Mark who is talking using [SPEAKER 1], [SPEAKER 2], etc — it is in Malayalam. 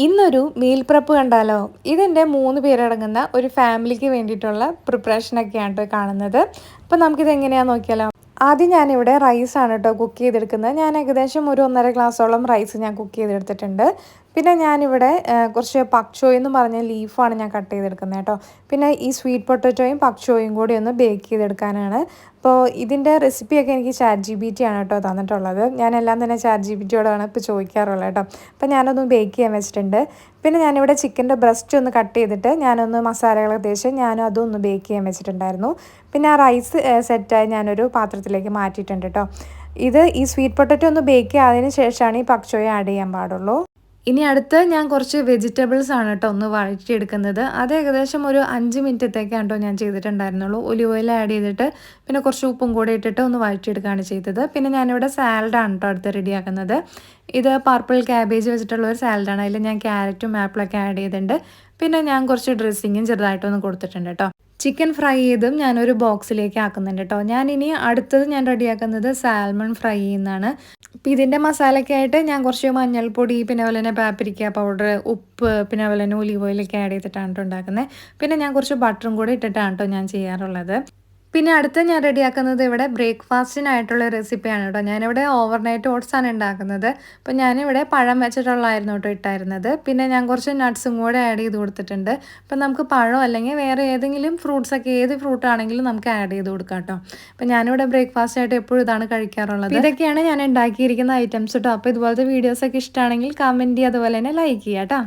[SPEAKER 1] ഇന്നൊരു മീൽ പ്രപ്പ് കണ്ടാലോ? ഇതെൻ്റെ 3 പേരടങ്ങുന്ന ഒരു ഫാമിലിക്ക് വേണ്ടിയിട്ടുള്ള പ്രിപ്പറേഷനൊക്കെയാണ് ട്ടോ കാണുന്നത്. അപ്പോൾ നമുക്കിത് എങ്ങനെയാണെന്ന് നോക്കിയാലോ? ആദ്യം ഞാനിവിടെ റൈസാണ് കേട്ടോ കുക്ക് ചെയ്തെടുക്കുന്നത്. ഞാൻ ഏകദേശം ഒരു 1.5 ഗ്ലാസോളം റൈസ് ഞാൻ കുക്ക് ചെയ്തെടുത്തിട്ടുണ്ട്. പിന്നെ ഞാനിവിടെ കുറച്ച് പക്ചോയ് എന്ന് പറഞ്ഞ ലീഫാണ് ഞാൻ കട്ട് ചെയ്തെടുക്കുന്നത് കേട്ടോ. പിന്നെ ഈ സ്വീറ്റ് പൊട്ടറ്റോയും പക്ചോയും കൂടി ഒന്ന് ബേക്ക് ചെയ്തെടുക്കാനാണ്. അപ്പോൾ ഇതിൻ്റെ റെസിപ്പിയൊക്കെ എനിക്ക് ChatGPT ആണ് കേട്ടോ തന്നിട്ടുള്ളത്. ഞാനെല്ലാം തന്നെ ChatGPTയോടാണ് ഇപ്പോൾ ചോദിക്കാറുള്ളത് കേട്ടോ. അപ്പോൾ ഞാനൊന്ന് ബേക്ക് ചെയ്യാൻ വെച്ചിട്ടുണ്ട്. പിന്നെ ഞാനിവിടെ ചിക്കൻ്റെ ബ്രസ്റ്റ് ഒന്ന് കട്ട് ചെയ്തിട്ട് ഞാനൊന്ന് മസാലകളൊക്കെ തേച്ച് ഞാനും അതൊന്ന് ബേക്ക് ചെയ്യാൻ വെച്ചിട്ടുണ്ടായിരുന്നു. പിന്നെ ആ റൈസ് സെറ്റായി ഞാനൊരു പാത്രത്തിലേക്ക് മാറ്റിയിട്ടുണ്ട് കേട്ടോ. ഈ സ്വീറ്റ് പൊട്ടറ്റോ ഒന്ന് ബേക്ക് ആയതിനു ശേഷമാണ് ഈ പക്ചോയ ആഡ് ചെയ്യാൻ പാടുള്ളൂ. ഇനി അടുത്ത് ഞാൻ കുറച്ച് വെജിറ്റബിൾസ് ആണ് കേട്ടോ ഒന്ന് വഴറ്റിയെടുക്കുന്നത്. അത് ഏകദേശം ഒരു 5 മിനിറ്റത്തേക്കാണ് കേട്ടോ ഞാൻ ചെയ്തിട്ടുണ്ടായിരുന്നുള്ളൂ. ഒലിവ് ഓയിൽ ആഡ് ചെയ്തിട്ട് പിന്നെ കുറച്ച് ഉപ്പും കൂടെ ഇട്ടിട്ട് ഒന്ന് വഴറ്റിയെടുക്കുകയാണ് ചെയ്തത്. പിന്നെ ഞാനിവിടെ സാലഡാണ് കേട്ടോ അടുത്ത് റെഡിയാക്കുന്നത്. ഇത് പർപ്പിൾ ക്യാബേജ് വെച്ചിട്ടുള്ള ഒരു സാലഡാണ്. അതിൽ ഞാൻ ക്യാരറ്റും ആപ്പിളൊക്കെ ആഡ് ചെയ്തിട്ടുണ്ട്. പിന്നെ ഞാൻ കുറച്ച് ഡ്രസ്സിങ്ങും ചെറുതായിട്ടൊന്ന് കൊടുത്തിട്ടുണ്ട് കേട്ടോ. ചിക്കൻ ഫ്രൈ ചെയ്തും ഞാനൊരു ബോക്സിലേക്ക് ആക്കുന്നുണ്ട് കേട്ടോ. ഞാനിനി അടുത്തത് ഞാൻ റെഡിയാക്കുന്നത് സാൽമൺ ഫ്രൈ ചെയ്യുന്നതാണ്. അപ്പോൾ ഇതിൻ്റെ മസാലയ്ക്കായിട്ട് ഞാൻ കുറച്ച് മഞ്ഞൾപ്പൊടി പിന്നെ അതുപോലെ തന്നെ പാപ്രിക്ക പൗഡർ ഉപ്പ് പിന്നെ അതുപോലെ തന്നെ ഒലിവ് ഓയിലൊക്കെ ആഡ് ചെയ്തിട്ടാണ് കേട്ടോ ഉണ്ടാക്കുന്നത്. പിന്നെ ഞാൻ കുറച്ച് ബട്ടറും കൂടി ഇട്ടിട്ടാണ് കേട്ടോ ഞാൻ ചെയ്യാറുള്ളത്. പിന്നെ അടുത്ത് ഞാൻ റെഡിയാക്കുന്നത് ഇവിടെ ബ്രേക്ക്ഫാസ്റ്റിനായിട്ടുള്ള റെസിപ്പിയാണ് കേട്ടോ. ഞാനിവിടെ ഓവർനൈറ്റ് ഓട്സാണ് ഉണ്ടാക്കുന്നത്. അപ്പോൾ ഞാനിവിടെ പഴം വെച്ചിട്ടുള്ളതായിരുന്നു കേട്ടോ ഇട്ടായിരുന്നത്. പിന്നെ ഞാൻ കുറച്ച് നട്ട്സും കൂടെ ആഡ് ചെയ്ത് കൊടുത്തിട്ടുണ്ട്. അപ്പം നമുക്ക് പഴം അല്ലെങ്കിൽ വേറെ ഏതെങ്കിലും ഫ്രൂട്ട്സൊക്കെ ഏത് ഫ്രൂട്ടാണെങ്കിലും നമുക്ക് ആഡ് ചെയ്ത് കൊടുക്കാം കേട്ടോ. അപ്പോൾ ഞാനിവിടെ ബ്രേക്ക്ഫാസ്റ്റ് ആയിട്ട് എപ്പോഴും ഇതാണ് കഴിക്കാറുള്ളത്. ഇതൊക്കെയാണ് ഞാൻ ഉണ്ടാക്കിയിരിക്കുന്ന ഐറ്റംസ് കേട്ടോ. അപ്പോൾ ഇതുപോലത്തെ വീഡിയോസൊക്കെ ഇഷ്ടമാണെങ്കിൽ കമൻറ്റ് ചെയ്യുക, അതുപോലെ തന്നെ ലൈക്ക് ചെയ്യുക കേട്ടോ.